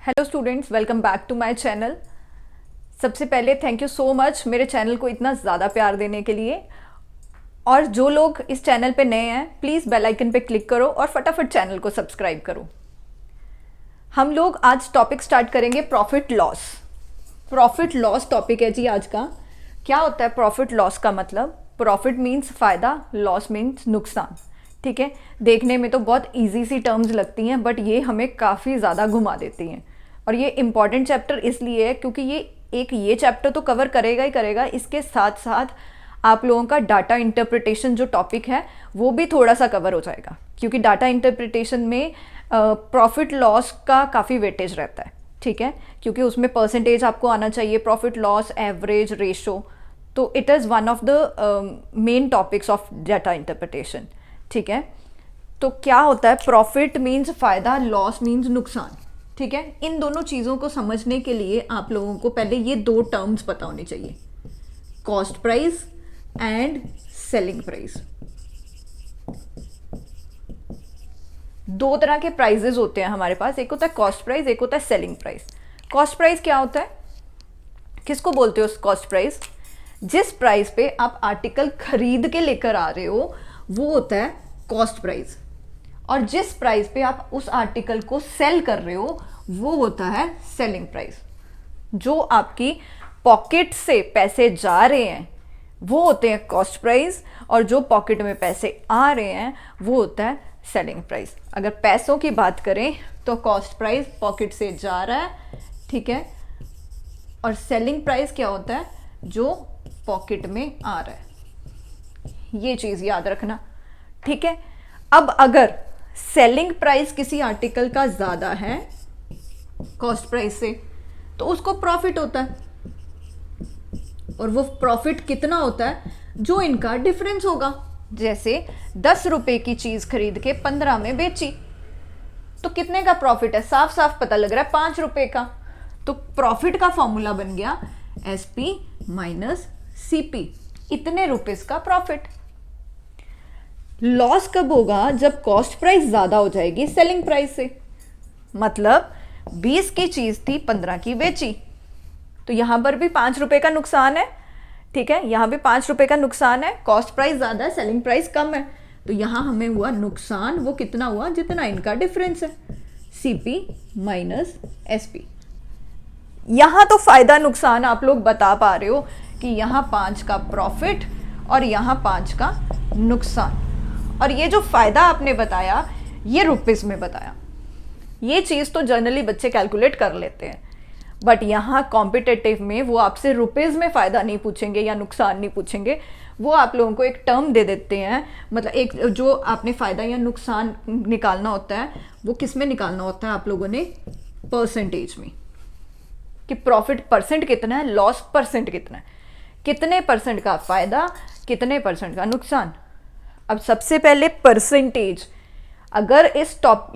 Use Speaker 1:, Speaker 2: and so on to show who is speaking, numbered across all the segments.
Speaker 1: Hello students, welcome back to my channel. सबसे पहले thank you so much मेरे channel को इतना ज़्यादा प्यार देने के लिए। और जो लोग इस चैनल पे नए हैं, प्लीज़ बेल आइकन पे क्लिक करो और फटाफट चैनल को सब्सक्राइब करो। हम लोग आज टॉपिक स्टार्ट करेंगे profit loss. Profit loss topic है जी आज का। क्या होता है प्रॉफिट लॉस का मतलब? प्रॉफिट मीन्स फ़ायदा, लॉस मीन्स नुकसान। ठीक है, देखने में तो बहुत इजी सी टर्म्स लगती हैं, बट ये हमें काफ़ी ज़्यादा घुमा देती हैं। और ये इम्पॉर्टेंट चैप्टर इसलिए है क्योंकि ये चैप्टर तो कवर करेगा ही करेगा, इसके साथ साथ आप लोगों का डाटा इंटरप्रिटेशन जो टॉपिक है वो भी थोड़ा सा कवर हो जाएगा, क्योंकि डाटा इंटरप्रिटेशन में प्रॉफिट लॉस का काफ़ी वेटेज रहता है। ठीक है, क्योंकि उसमें परसेंटेज आपको आना चाहिए, प्रॉफिट लॉस, एवरेज, रेशो। तो it is one of the main topics of data interpretation. ठीक है, तो क्या होता है? प्रॉफिट मीन्स फ़ायदा, लॉस मीन्स नुकसान। ठीक है, इन दोनों चीज़ों को समझने के लिए आप लोगों को पहले ये दो टर्म्स पता होनी चाहिए, cost price and selling price. दो तरह के प्राइजेस होते हैं हमारे पास, एक होता है कॉस्ट प्राइस, एक होता है सेलिंग प्राइस। कॉस्ट प्राइस क्या होता है? किसको बोलते हो कॉस्ट प्राइस? जिस प्राइस पे आप आर्टिकल खरीद के लेकर आ रहे हो वो होता है कॉस्ट प्राइस, और जिस प्राइस पे आप उस आर्टिकल को सेल कर रहे हो वो होता है सेलिंग प्राइस। जो आपकी पॉकेट से पैसे जा रहे हैं वो होते हैं कॉस्ट प्राइस, और जो पॉकेट में पैसे आ रहे हैं वो होता है सेलिंग प्राइस। अगर पैसों की बात करें तो कॉस्ट प्राइस पॉकेट से जा रहा है, ठीक है, और सेलिंग प्राइस क्या होता है? जो पॉकेट में आ रहा है। ये चीज याद रखना। ठीक है, अब अगर सेलिंग प्राइस किसी आर्टिकल का ज्यादा है कॉस्ट प्राइस से तो उसको प्रॉफिट होता है, और वो प्रॉफिट कितना होता है? जो इनका डिफरेंस होगा। जैसे 10 रुपए की चीज खरीद के 15 में बेची तो कितने का प्रॉफिट है? साफ साफ पता लग रहा है 5 रुपए का। तो प्रॉफिट का फॉर्मूला बन गया SP माइनस CP, इतने रुपीस का प्रॉफिट। लॉस कब होगा? जब कॉस्ट प्राइस ज्यादा हो जाएगी सेलिंग प्राइस से। मतलब 20 की चीज थी, 15 की बेची, तो यहां पर भी 5 रुपए का नुकसान है। ठीक है, यहां भी 5 रुपए का नुकसान है। कॉस्ट प्राइस ज्यादा है, सेलिंग प्राइस कम है, तो यहां हमें हुआ नुकसान। वो कितना हुआ? जितना इनका डिफरेंस है, CP माइनस SP। यहां तो फायदा नुकसान आप लोग बता पा रहे हो कि यहां 5 का प्रॉफिट और यहां 5 का नुकसान। और ये जो फायदा आपने बताया ये रुपीस में बताया। ये चीज तो जनरली बच्चे कैलकुलेट कर लेते हैं, बट यहाँ कॉम्पिटेटिव में वो आपसे रुपीस में फायदा नहीं पूछेंगे या नुकसान नहीं पूछेंगे। वो आप लोगों को एक टर्म दे देते हैं, मतलब एक जो आपने फायदा या नुकसान निकालना होता है वो किस में निकालना होता है आप लोगों ने? परसेंटेज में, कि प्रॉफिट परसेंट कितना है, लॉस परसेंट कितना है, कितने परसेंट का फायदा, कितने परसेंट का नुकसान। अब सबसे पहले परसेंटेज। अगर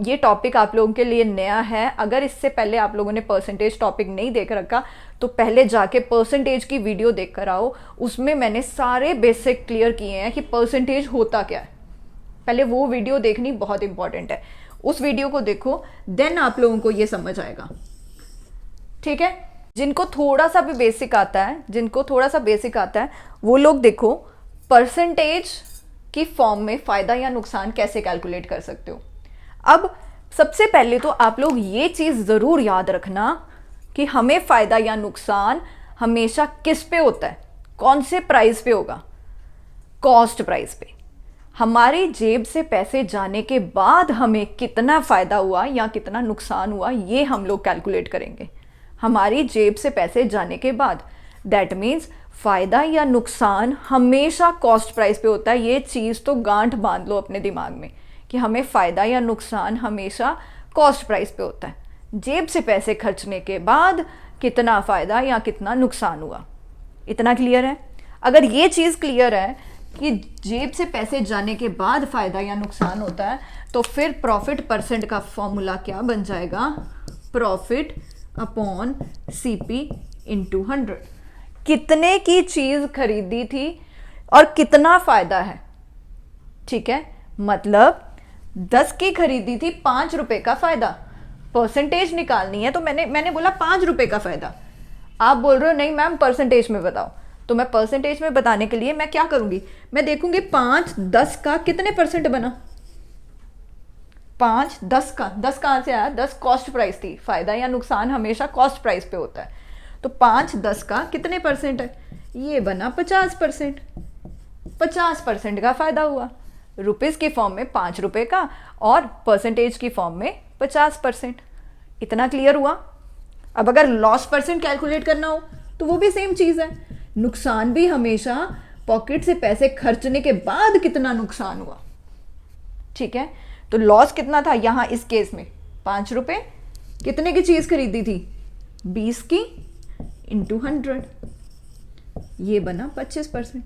Speaker 1: ये टॉपिक आप लोगों के लिए नया है, अगर इससे पहले आप लोगों ने परसेंटेज टॉपिक नहीं देख रखा तो पहले जाके परसेंटेज की वीडियो देख कर आओ। उसमें मैंने सारे बेसिक क्लियर किए हैं कि परसेंटेज होता क्या है। पहले वो वीडियो देखनी बहुत इंपॉर्टेंट है, उस वीडियो को देखो, देन आप लोगों को ये समझ आएगा। ठीक है, जिनको थोड़ा सा भी बेसिक आता है वो लोग देखो परसेंटेज की फॉर्म में फायदा या नुकसान कैसे कैलकुलेट कर सकते हो। अब सबसे पहले तो आप लोग ये चीज जरूर याद रखना कि हमें फायदा या नुकसान हमेशा किस पे होता है, कौन से प्राइस पे होगा? कॉस्ट प्राइस पे। हमारी जेब से पैसे जाने के बाद हमें कितना फायदा हुआ या कितना नुकसान हुआ ये हम लोग कैलकुलेट करेंगे, हमारी जेब से पैसे जाने के बाद। दैट मीन्स फायदा या नुकसान हमेशा कॉस्ट प्राइस पे होता है। ये चीज तो गांठ बांध लो अपने दिमाग में कि हमें फायदा या नुकसान हमेशा कॉस्ट प्राइस पे होता है। जेब से पैसे खर्चने के बाद कितना फायदा या कितना नुकसान हुआ, इतना क्लियर है? अगर ये चीज क्लियर है कि जेब से पैसे जाने के बाद फायदा या नुकसान होता है, तो फिर प्रॉफिट परसेंट का फॉर्मूला क्या बन जाएगा? Profit upon CP into 100। कितने की चीज खरीदी थी और कितना फायदा है। ठीक है, मतलब 10 की खरीदी थी, 5 रुपए का फायदा, परसेंटेज निकालनी है तो मैंने बोला 5 रुपए का फायदा। आप बोल रहे हो नहीं मैम परसेंटेज में बताओ, तो मैं परसेंटेज में बताने के लिए मैं क्या करूंगी, मैं देखूंगी 5 10 का कितने परसेंट बना। 5 10 का, 10 कहाँ से आया, 10 कॉस्ट प्राइस थी, फायदा या नुकसान हमेशा कॉस्ट प्राइस पे होता है। तो 5 10 का कितने परसेंट है, ये बना 50%। 50% का फायदा हुआ, रुपीस की फॉर्म में 5 रुपए का और परसेंटेज की फॉर्म में 50%। इतना क्लियर हुआ। अब अगर लॉस परसेंट कैलकुलेट करना हो तो वो भी सेम चीज है, नुकसान भी हमेशा पॉकेट से पैसे खर्चने के बाद कितना नुकसान हुआ। ठीक है, तो लॉस कितना था यहां इस केस में 5 रुपए, कितने की चीज खरीदी थी 20 की इंटू 100, ये बना 25%।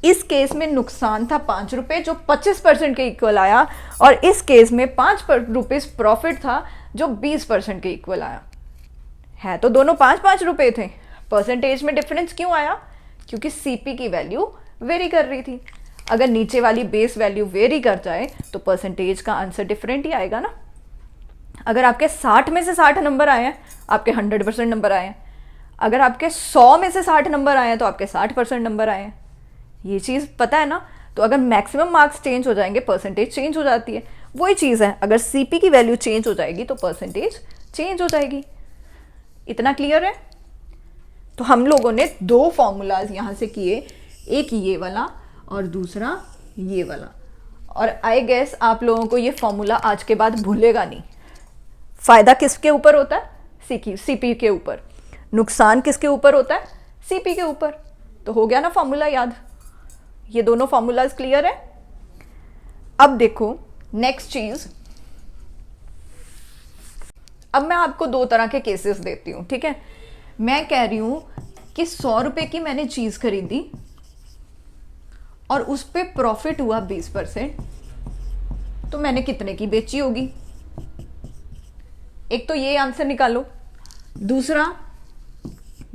Speaker 1: इस केस में नुकसान था 5 रुपए जो 25% के इक्वल आया, और इस केस में 5 रुपीज प्रॉफिट था जो 20% के इक्वल आया। है तो दोनों 5-5 रुपए थे, परसेंटेज में डिफरेंस क्यों आया, क्योंकि सीपी की वैल्यू वेरी कर रही थी। अगर नीचे वाली बेस वैल्यू वेरी कर जाए तो परसेंटेज का आंसर डिफरेंट ही आएगा ना। अगर आपके 60 में से 60 नंबर आए हैं, आपके 100% नंबर आए हैं। अगर आपके 100 में से 60 नंबर आए हैं तो आपके 60% नंबर आए हैं। ये चीज़ पता है ना। तो अगर मैक्सिमम मार्क्स चेंज हो जाएंगे परसेंटेज चेंज हो जाती है। वही चीज़ है, अगर सीपी की वैल्यू चेंज हो जाएगी तो परसेंटेज चेंज हो जाएगी। इतना क्लियर है। तो हम लोगों ने 2 फॉर्मूलाज यहाँ से किए, एक ये वाला और दूसरा ये वाला। और आई गेस आप लोगों को ये फॉर्मूला आज के बाद भूलेगा नहीं। फायदा किसके ऊपर होता है, सीपी के ऊपर। नुकसान किसके ऊपर होता है, सीपी के ऊपर। तो हो गया ना फॉर्मूला याद। ये दोनों फॉर्मूलाज क्लियर है। अब देखो नेक्स्ट चीज, अब मैं आपको 2 तरह के केसेस देती हूं। ठीक है, मैं कह रही हूं कि 100 रुपए की मैंने चीज खरीदी और उस पे प्रॉफिट हुआ 20%, तो मैंने कितने की बेची होगी। एक तो ये आंसर निकालो। दूसरा,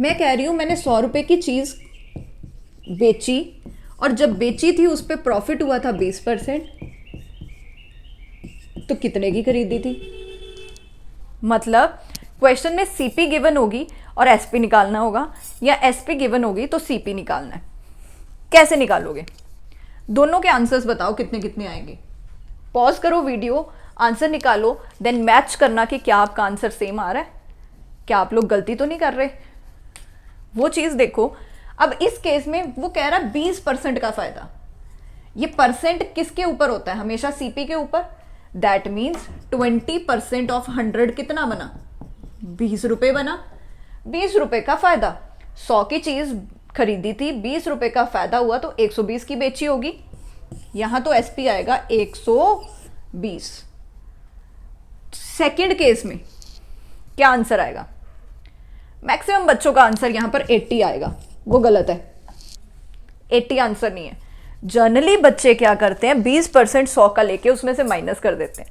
Speaker 1: मैं कह रही हूं मैंने 100 रुपए की चीज बेची और जब बेची थी उस पे प्रॉफिट हुआ था 20%, तो कितने की खरीदी थी। मतलब क्वेश्चन में सीपी गिवन होगी और एसपी निकालना होगा, या एसपी गिवन होगी तो सीपी निकालना है। कैसे निकालोगे, दोनों के आंसर्स बताओ कितने कितने आएंगे। पॉज करो वीडियो, आंसर निकालो, देन मैच करना कि क्या आपका आंसर सेम आ रहा है, क्या आप लोग गलती तो नहीं कर रहे, वो चीज देखो। अब इस केस में वो कह रहा है 20% का फायदा। ये परसेंट किसके ऊपर होता है, हमेशा सीपी के ऊपर। दैट मीन्स 20% ऑफ 100 कितना बना, 20 रुपए बना। 20 रुपए का फायदा, 100 की चीज खरीदी थी, 20 रुपए का फायदा हुआ तो 120 की बेची होगी। यहां तो एसपी आएगा 120। सेकंड केस में क्या आंसर आएगा, मैक्सिमम बच्चों का आंसर यहां पर 80 आएगा, वो गलत है। 80 आंसर नहीं है। जनरली बच्चे क्या करते हैं 20% 100 का लेके उसमें से माइनस कर देते हैं।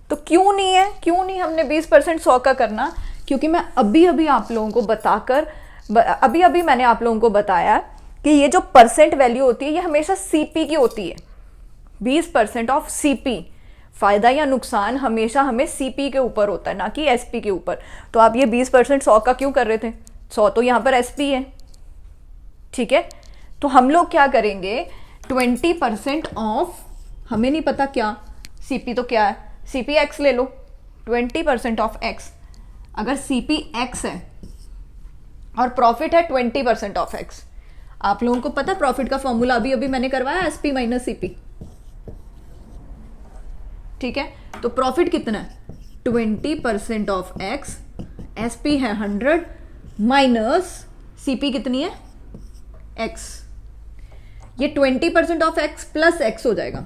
Speaker 1: तो क्यों नहीं है, क्यों नहीं हमने 20% 100 का करना, क्योंकि मैं अभी आप लोगों को बताकर अभी मैंने आप लोगों को बताया कि ये जो परसेंट वैल्यू होती है ये हमेशा सीपी की होती है। 20% ऑफ सीपी, फायदा या नुकसान हमेशा हमें सीपी के ऊपर होता है, ना कि एसपी के ऊपर। तो आप ये 20% 100 का क्यों कर रहे थे, 100 तो यहाँ पर एसपी है। ठीक है, तो हम लोग क्या करेंगे, 20% ऑफ, हमें नहीं पता क्या सीपी तो क्या है, सीपी एक्स ले लो। 20% ऑफ एक्स, अगर सीपी एक्स है और प्रॉफिट है 20% ऑफ एक्स। आप लोगों को पता प्रॉफिट का फॉर्मूला अभी मैंने करवाया, एसपी माइनस सीपी। ठीक है, तो प्रॉफिट कितना है 20% ऑफ एक्स, एसपी है 100 माइनस सीपी कितनी है एक्स। ये 20% ऑफ एक्स प्लस एक्स हो जाएगा।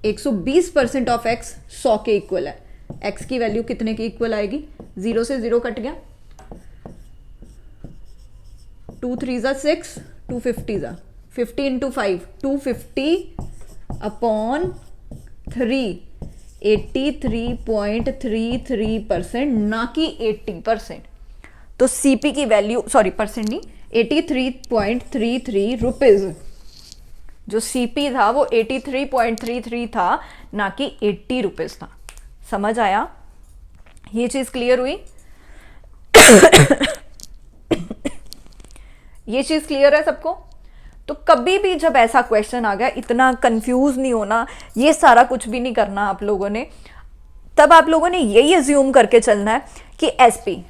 Speaker 1: 120% ऑफ एक्स 100 के इक्वल है। एक्स की वैल्यू कितने की इक्वल आएगी, 0 से 0 कट गया, 2 3 ज़ा 6, 250 ज़ा 50 इंटू 5, 250 अपॉन 3, 83.33%, ना कि 80%। तो सीपी की वैल्यू, सॉरी परसेंट नहीं, 83.33 रुपीज। जो सीपी था वो 83.33 था, ना कि 80 रुपीज था। समझ आया? ये चीज क्लियर हुई? ये चीज क्लियर है सबको? तो कभी भी जब ऐसा क्वेश्चन आ गया, इतना कंफ्यूज नहीं होना, ये सारा कुछ भी नहीं करना आप लोगों ने। तब आप लोगों ने यही अज्यूम करके चलना है कि एसपी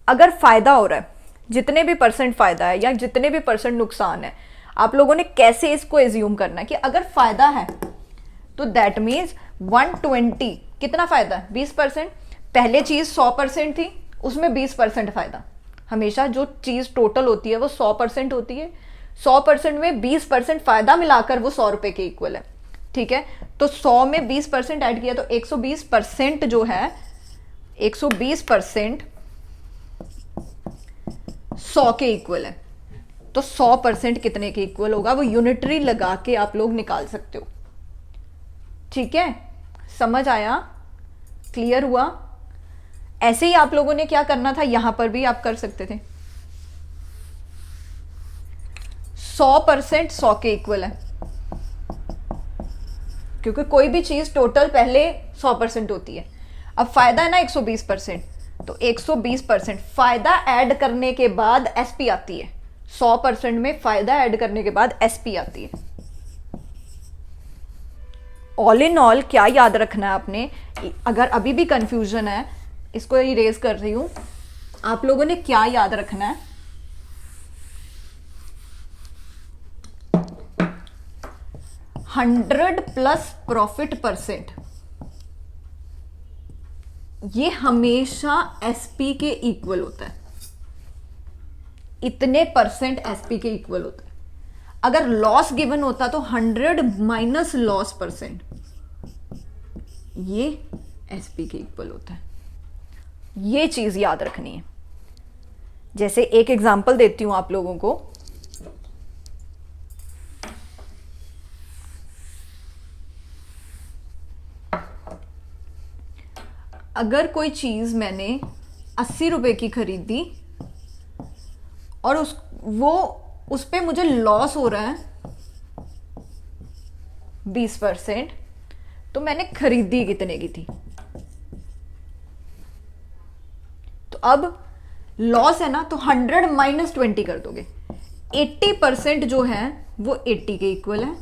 Speaker 1: अगर फायदा हो रहा है, जितने भी परसेंट फायदा है या जितने भी परसेंट नुकसान है, आप लोगों ने कैसे इसको एज्यूम करना है कि अगर फायदा है तो दैट मीन्स 120 कितना फायदा है? 20%। पहले चीज 100% थी, उसमें 20% फायदा। हमेशा जो चीज टोटल होती है वो 100% होती है, 100% में 20% फायदा मिलाकर वो 100 रुपए के इक्वल है। ठीक है, तो 100 में 20% ऐड किया तो 120% जो है, 120% 100 के इक्वल है। तो 100% कितने के इक्वल होगा वो यूनिटरी लगा के आप लोग निकाल सकते हो। ठीक है, समझ आया? क्लियर हुआ? ऐसे ही आप लोगों ने क्या करना था, यहां पर भी आप कर सकते थे। 100% 100 के इक्वल है, क्योंकि कोई भी चीज टोटल पहले 100% होती है। अब फायदा है ना 120%, तो 120% फायदा ऐड करने के बाद एसपी आती है। 100% में फायदा ऐड करने के बाद एसपी आती है। ऑल इन ऑल क्या याद रखना है आपने? अगर अभी भी कंफ्यूजन है, इसको इरेज कर रही हूं, आप लोगों ने क्या याद रखना है? 100 प्लस प्रॉफिट परसेंट, ये हमेशा एसपी के इक्वल होता है। इतने परसेंट एसपी के इक्वल होता है। अगर लॉस गिवन होता तो 100 माइनस लॉस परसेंट, ये एसपी के इक्वल होता है। ये चीज याद रखनी है। जैसे एक एग्जांपल देती हूं आप लोगों को। अगर कोई चीज मैंने 80 रुपए की खरीदी और उस पे मुझे लॉस हो रहा है 20%, तो मैंने खरीदी कितने की थी? तो अब लॉस है ना, तो 100 माइनस 20 कर दोगे। 80% जो है वो 80 के इक्वल है।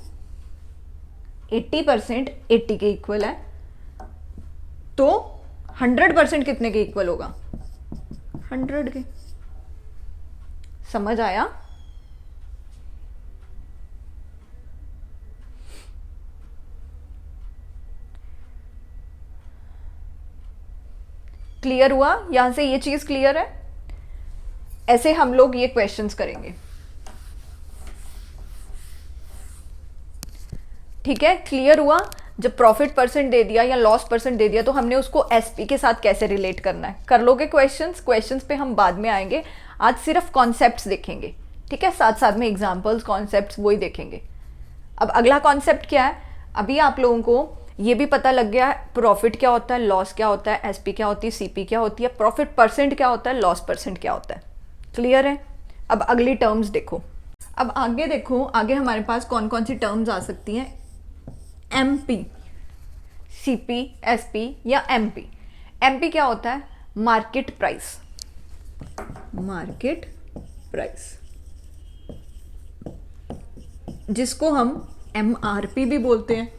Speaker 1: 80% 80 के इक्वल है, तो 100% कितने के इक्वल होगा? 100 के। समझ आया? क्लियर हुआ? यहां से ये चीज क्लियर है? ऐसे हम लोग ये क्वेश्चंस करेंगे। ठीक है, क्लियर हुआ? जब प्रॉफिट परसेंट दे दिया या लॉस परसेंट दे दिया तो हमने उसको एसपी के साथ कैसे रिलेट करना है, कर लोगे क्वेश्चंस पे हम बाद में आएंगे। आज सिर्फ कॉन्सेप्ट्स देखेंगे। ठीक है, साथ साथ में एग्जांपल्स, कॉन्सेप्ट्स वही देखेंगे। अब अगला कॉन्सेप्ट क्या है? अभी आप लोगों को ये भी पता लग गया है प्रॉफिट क्या होता है, लॉस क्या होता है, एसपी क्या होती है, सीपी क्या होती है, प्रॉफिट परसेंट क्या होता है, लॉस परसेंट क्या होता है। क्लियर है? अब अगली टर्म्स देखो। अब आगे देखो, आगे हमारे पास कौन कौन सी टर्म्स आ सकती हैं। एमपी, सीपी, एसपी या एमपी। एमपी क्या होता है? Market price. मार्केट प्राइस, जिसको हम एमआरपी भी बोलते हैं,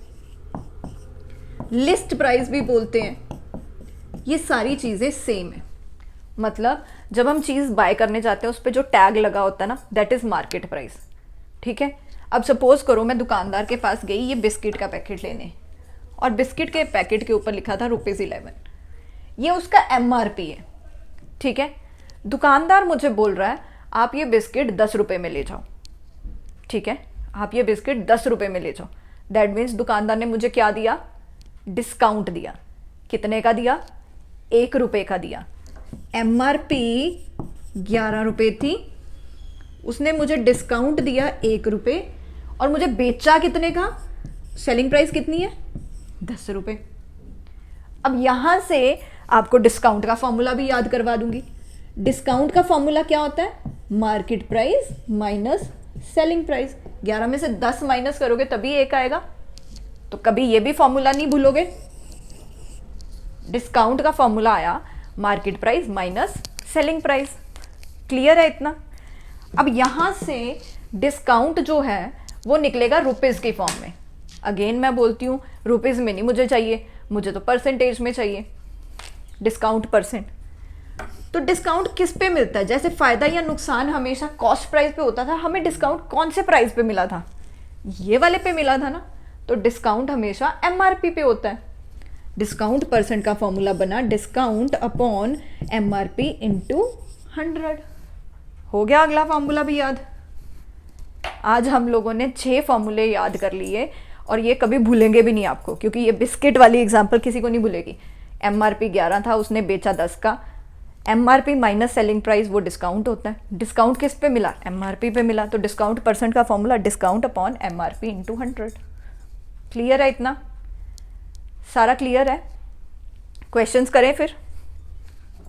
Speaker 1: लिस्ट प्राइस भी बोलते हैं। ये सारी चीजें सेम है। मतलब जब हम चीज बाय करने जाते हैं उस पर जो टैग लगा होता है ना, दैट इज मार्केट प्राइस। ठीक है, अब सपोज करो मैं दुकानदार के पास गई ये बिस्किट का पैकेट लेने, और बिस्किट के पैकेट के ऊपर लिखा था ₹11, ये उसका एमआरपी है। ठीक है, दुकानदार मुझे बोल रहा है आप ये बिस्किट 10 रुपए में ले जाओ। ठीक है, आप ये बिस्किट 10 रुपए में ले जाओ। दैट मीन्स दुकानदार ने मुझे क्या दिया? डिस्काउंट दिया। कितने का दिया? 1 रुपए का दिया। एमआरपी 11 रुपए थी, उसने मुझे डिस्काउंट दिया 1 रुपए, और मुझे बेचा कितने का? सेलिंग प्राइस कितनी है? 10 रुपए। अब यहां से आपको डिस्काउंट का फॉर्मूला भी याद करवा दूंगी। डिस्काउंट का फॉर्मूला क्या होता है? Market price minus selling price. 11 में से 10 माइनस करोगे तभी 1 आएगा। तो कभी ये भी फॉर्मूला नहीं भूलोगे। डिस्काउंट का फॉर्मूला आया market price minus selling price. Clear है इतना? अब यहाँ से डिस्काउंट जो है वो निकलेगा रुपीज़ की फॉर्म में। अगेन मैं बोलती हूँ रुपीज़ में नहीं मुझे चाहिए, मुझे तो परसेंटेज में चाहिए, डिस्काउंट परसेंट। तो डिस्काउंट किस पे मिलता है? जैसे फ़ायदा या नुकसान हमेशा कॉस्ट प्राइस पे होता था, हमें डिस्काउंट कौन से प्राइस पे मिला था? ये वाले पे मिला था ना। तो डिस्काउंट हमेशा एमआरपी पे होता है। डिस्काउंट परसेंट का फॉर्मूला बना डिस्काउंट अपॉन एमआरपी इंटू 100। हो गया अगला फॉर्मूला भी याद। आज हम लोगों ने 6 फॉर्मूले याद कर लिए और ये कभी भूलेंगे भी नहीं आपको, क्योंकि ये बिस्किट वाली एग्जांपल किसी को नहीं भूलेगी। एमआरपी 11 था, उसने बेचा 10 का। एमआरपी माइनस सेलिंग प्राइस वो डिस्काउंट होता है। डिस्काउंट किस पे मिला? एमआरपी पे मिला। तो डिस्काउंट परसेंट का formula discount upon MRP into 100। Clear है इतना? सारा क्लियर है? क्वेश्चंस करें फिर?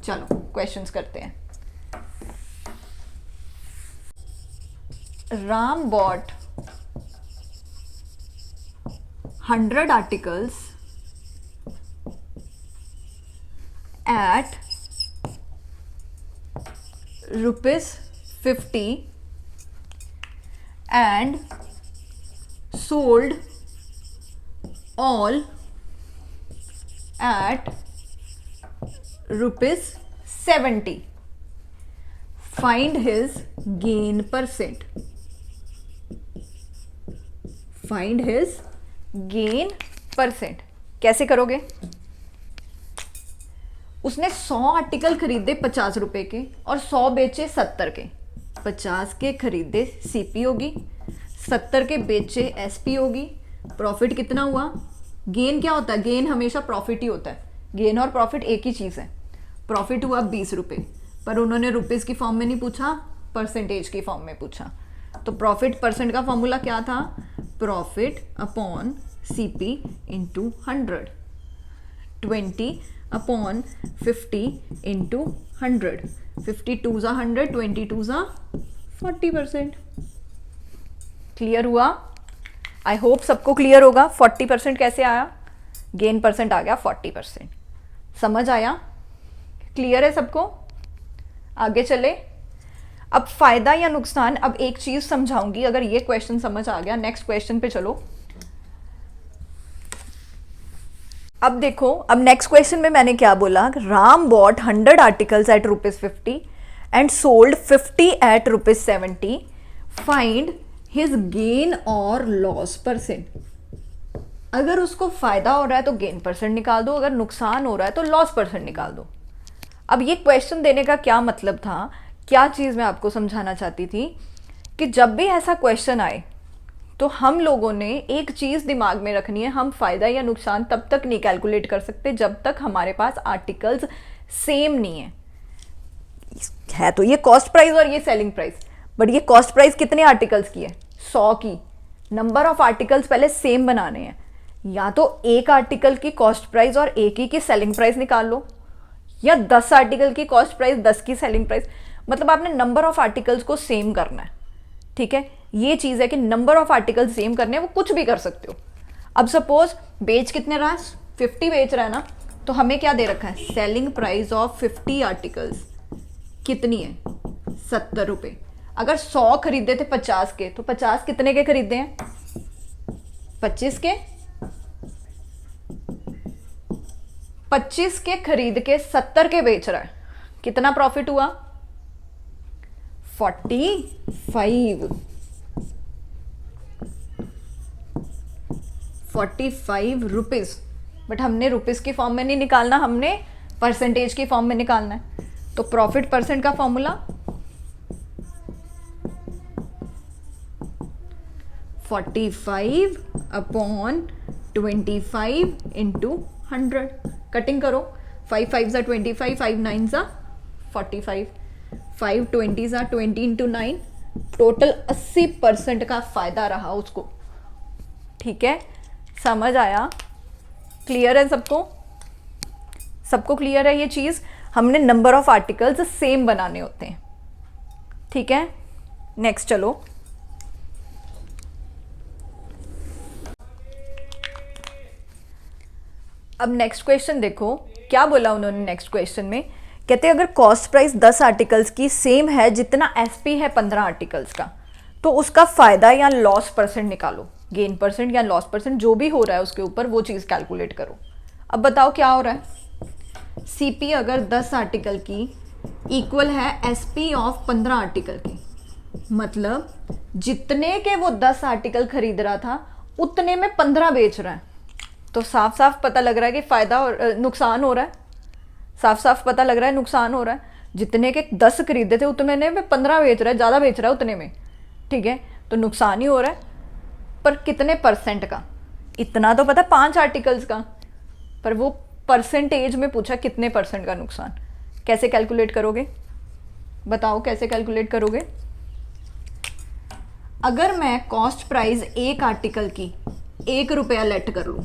Speaker 1: चलो क्वेश्चंस करते हैं। Ram bought 100 articles at ₹50 and sold all at ₹70. Find his gain percent. Find his gain percent. कैसे करोगे? उसने 100 आर्टिकल खरीदे 50 रुपए के और 100 बेचे 70 के। 50 के खरीदे सीपी होगी, 70 के बेचे एसपी होगी। प्रॉफिट कितना हुआ? गेन क्या होता है? गेन हमेशा प्रॉफिट ही होता है। गेन और प्रॉफिट एक ही चीज़ है। प्रॉफिट हुआ 20 रुपये, पर उन्होंने रुपीज़ की फॉर्म में नहीं पूछा, परसेंटेज की फॉर्म में पूछा। तो प्रॉफिट परसेंट का फॉर्मूला क्या था? Profit upon CP into 100। 20 upon 50 into 100। 52 ज़ा 100, 22 ज़ा 40%। क्लियर हुआ? आई होप सबको क्लियर होगा। 40% कैसे आया? गेन परसेंट आ गया 40%। समझ आया? क्लियर है सबको? आगे चले। अब फायदा या नुकसान, अब एक चीज समझाऊंगी। अगर ये क्वेश्चन समझ आ गया, नेक्स्ट क्वेश्चन पे चलो। अब देखो, अब नेक्स्ट क्वेश्चन में मैंने क्या बोला? Ram bought 100 articles at ₹50 and sold 50 at ₹70। Find his gain और लॉस परसेंट। अगर उसको फायदा हो रहा है तो गेन परसेंट निकाल दो, अगर नुकसान हो रहा है तो लॉस परसेंट निकाल दो। अब ये क्वेश्चन देने का क्या मतलब था? क्या चीज़ मैं आपको समझाना चाहती थी कि जब भी ऐसा क्वेश्चन आए तो हम लोगों ने एक चीज़ दिमाग में रखनी है, हम फ़ायदा या नुकसान तब तक नहीं कैलकुलेट कर सकते जब तक हमारे पास आर्टिकल्स सेम नहीं है तो ये कॉस्ट प्राइस और ये सेलिंग प्राइस। बट ये कॉस्ट प्राइस कितने आर्टिकल्स की है? 100 की। नंबर ऑफ आर्टिकल्स पहले सेम बनाने हैं। या तो एक आर्टिकल की कॉस्ट प्राइस और एक ही की सेलिंग प्राइस निकाल लो, या 10 आर्टिकल की कॉस्ट प्राइस 10 की सेलिंग प्राइस। मतलब आपने नंबर ऑफ आर्टिकल्स को सेम करना है। ठीक है, ये चीज़ है कि नंबर ऑफ आर्टिकल्स सेम करने हैं, वो कुछ भी कर सकते हो। अब सपोज बेच कितने रहा है? 50 बेच रहा है ना, तो हमें क्या दे रखा है? सेलिंग प्राइस ऑफ 50 आर्टिकल्स कितनी है? 70 रुपये। अगर 100 खरीदे थे 50 के, तो 50 कितने के खरीदे हैं? 25 के। 25 के खरीद के 70 के बेच रहा है, कितना प्रॉफिट हुआ? 45 रुपीज। बट हमने रुपीज की फॉर्म में नहीं निकालना, हमने परसेंटेज की फॉर्म में निकालना है। तो प्रॉफिट परसेंट का फॉर्मूला 45 अपॉन 25 इंटू 100। कटिंग करो। 5 5 ज़ा 25, 5 9 ज़ा 45, 5 20 ज़ा 20 इंटू 9। टोटल 80% का फायदा रहा उसको। ठीक है, समझ आया? क्लियर है सबको? सबको क्लियर है ये चीज़? हमने नंबर ऑफ आर्टिकल्स सेम बनाने होते हैं। ठीक है, नेक्स्ट चलो। अब नेक्स्ट क्वेश्चन देखो क्या बोला उन्होंने नेक्स्ट क्वेश्चन में। कहते हैं अगर कॉस्ट प्राइस 10 आर्टिकल्स की सेम है जितना एसपी है 15 आर्टिकल्स का, तो उसका फायदा या लॉस परसेंट निकालो। गेन परसेंट या लॉस परसेंट जो भी हो रहा है उसके ऊपर वो चीज़ कैलकुलेट करो। अब बताओ क्या हो रहा है। सीपी अगर 10 आर्टिकल की इक्वल है एसपी ऑफ 15 आर्टिकल की, मतलब जितने के वो 10 आर्टिकल खरीद रहा था उतने में 15 बेच रहा है। तो साफ साफ पता लग रहा है कि फायदा और नुकसान हो रहा है। साफ साफ पता लग रहा है नुकसान हो रहा है। जितने के 10 खरीदे थे उतने में 15 बेच रहा है, ज़्यादा बेच रहा है उतने में, ठीक है, तो नुकसान ही हो रहा है। पर कितने परसेंट का, इतना तो पता 5 आर्टिकल्स का, पर वो परसेंटेज में पूछा कितने परसेंट का नुकसान। कैसे कैलकुलेट करोगे बताओ, कैसे कैलकुलेट करोगे। अगर मैं कॉस्ट प्राइस एक आर्टिकल की 1 रुपया लेट कर लूं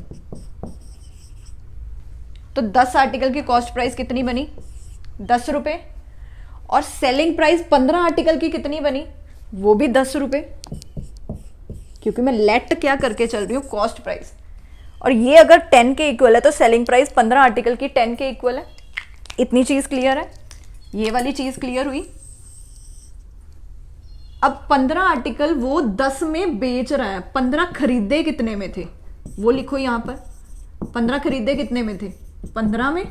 Speaker 1: तो 10 आर्टिकल की कॉस्ट प्राइस कितनी बनी 10 रुपये, और सेलिंग प्राइस 15 आर्टिकल की कितनी बनी वो भी 10 रुपये, क्योंकि मैं लेट क्या करके चल रही हूँ कॉस्ट प्राइस। और ये अगर 10 के इक्वल है तो सेलिंग प्राइस 15 आर्टिकल की 10 के इक्वल है। इतनी चीज क्लियर है, ये वाली चीज क्लियर हुई। अब 15 आर्टिकल वो 10 में बेच रहा है, 15 खरीदे कितने में थे वो लिखो यहां पर। 15 खरीदे कितने में थे 15 में,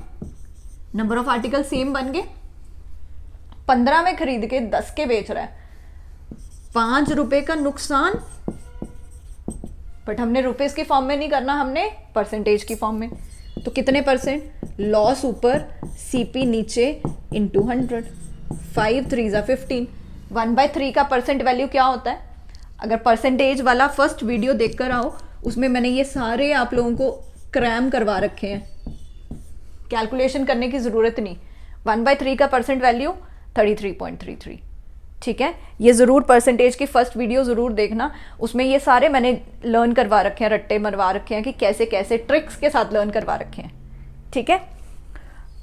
Speaker 1: नंबर ऑफ आर्टिकल सेम बन गए। 15 में खरीद के 10 के बेच रहा है, 5 रुपए का नुकसान। बट हमने रुपीज की फॉर्म में नहीं करना, हमने परसेंटेज की फॉर्म में। तो कितने परसेंट, लॉस ऊपर सीपी नीचे इंटू 100, 5 3 ज़ा 15। 1/3 का परसेंट वैल्यू क्या होता है। अगर परसेंटेज वाला फर्स्ट वीडियो देखकर आओ, उसमें मैंने ये सारे आप लोगों को क्रैम करवा रखे हैं, कैलकुलेशन करने की जरूरत नहीं। 1/3 का परसेंट वैल्यू 33.33, ठीक है। ये ज़रूर परसेंटेज की फर्स्ट वीडियो ज़रूर देखना, उसमें ये सारे मैंने लर्न करवा रखे हैं, रट्टे मरवा रखे हैं कि कैसे कैसे ट्रिक्स के साथ लर्न करवा रखे हैं, ठीक है।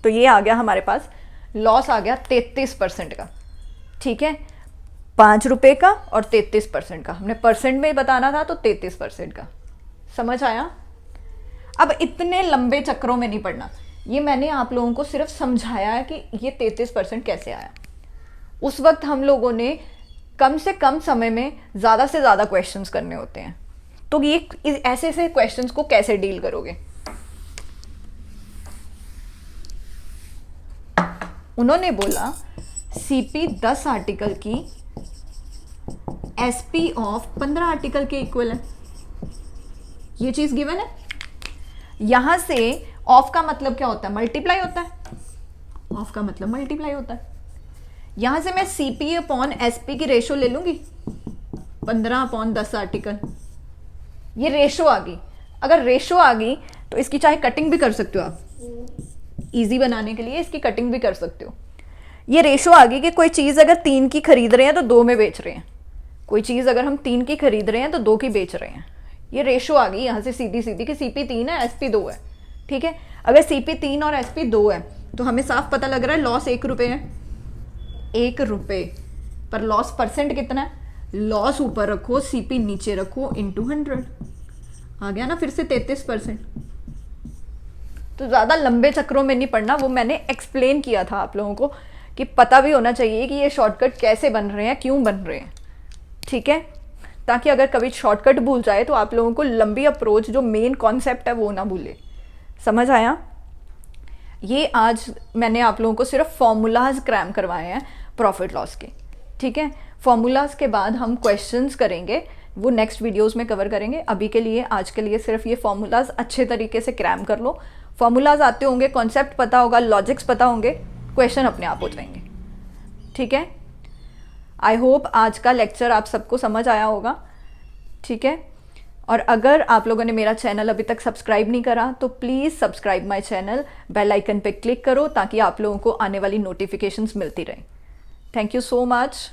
Speaker 1: तो ये आ गया हमारे पास, लॉस आ गया 33% का, ठीक है। 5 रुपये का और 33% का, हमने परसेंट में बताना था तो 33% का। समझ आया। अब इतने लंबे चक्रों में नहीं पड़ना, ये मैंने आप लोगों को सिर्फ समझाया है कि ये 33% कैसे आया। उस वक्त हम लोगों ने कम से कम समय में ज़्यादा से ज़्यादा क्वेश्चंस करने होते हैं, तो ये ऐसे ऐसे क्वेश्चंस को कैसे डील करोगे। उन्होंने बोला सीपी 10 आर्टिकल की एसपी ऑफ 15 आर्टिकल के इक्वल है, ये चीज गिवन है। यहां से ऑफ का मतलब क्या होता है, मल्टीप्लाई होता है। ऑफ का मतलब मल्टीप्लाई होता है। यहां से मैं सीपी अपॉन एसपी की रेशो ले लूंगी, 15/10 आर्टिकल, ये रेशो आ गई। अगर रेशो आ गई तो इसकी चाहे कटिंग भी कर सकते हो आप, इजी बनाने के लिए इसकी कटिंग भी कर सकते हो। ये रेशो आ गई कि कोई चीज़ अगर 3 की खरीद रहे हैं तो 2 में बेच रहे हैं, कोई चीज़ अगर हम 3 की खरीद रहे हैं तो 2 की बेच रहे हैं। ये रेशो आ गई यहाँ से सीधी सीधी कि सीपी 3 है एसपी 2 है, ठीक है। अगर सीपी 3 और एसपी 2 है तो हमें साफ पता लग रहा है लॉस 1 रुपये है, 1 रुपये पर लॉस परसेंट कितना है, लॉस ऊपर रखो सीपी नीचे रखो इंटू 100, आ गया ना फिर से 33%। तो ज़्यादा लंबे चक्रों में नहीं पड़ना, वो मैंने एक्सप्लेन किया था आप लोगों को कि पता भी होना चाहिए कि ये शॉर्टकट कैसे बन रहे हैं, क्यों बन रहे हैं, ठीक है। ताकि अगर कभी शॉर्टकट भूल जाए तो आप लोगों को लंबी अप्रोच जो मेन कॉन्सेप्ट है वो ना भूले। समझ आया। ये आज मैंने आप लोगों को सिर्फ फॉर्मूलाज क्रैम करवाए हैं प्रॉफिट लॉस के, ठीक है। फॉर्मूलाज के बाद हम क्वेश्चंस करेंगे, वो नेक्स्ट वीडियोस में कवर करेंगे। अभी के लिए आज के लिए सिर्फ ये फॉर्मूलाज अच्छे तरीके से क्रैम कर लो। फॉर्मूलाज आते होंगे, कॉन्सेप्ट पता होगा, लॉजिक्स पता होंगे, क्वेश्चन अपने आप हो जाएंगे, ठीक है। आई होप आज का लेक्चर आप सबको समझ आया होगा, ठीक है। और अगर आप लोगों ने मेरा चैनल अभी तक सब्सक्राइब नहीं करा तो please subscribe my channel, bell icon पे क्लिक करो ताकि आप लोगों को आने वाली नोटिफिकेशंस मिलती रहें। Thank you so much.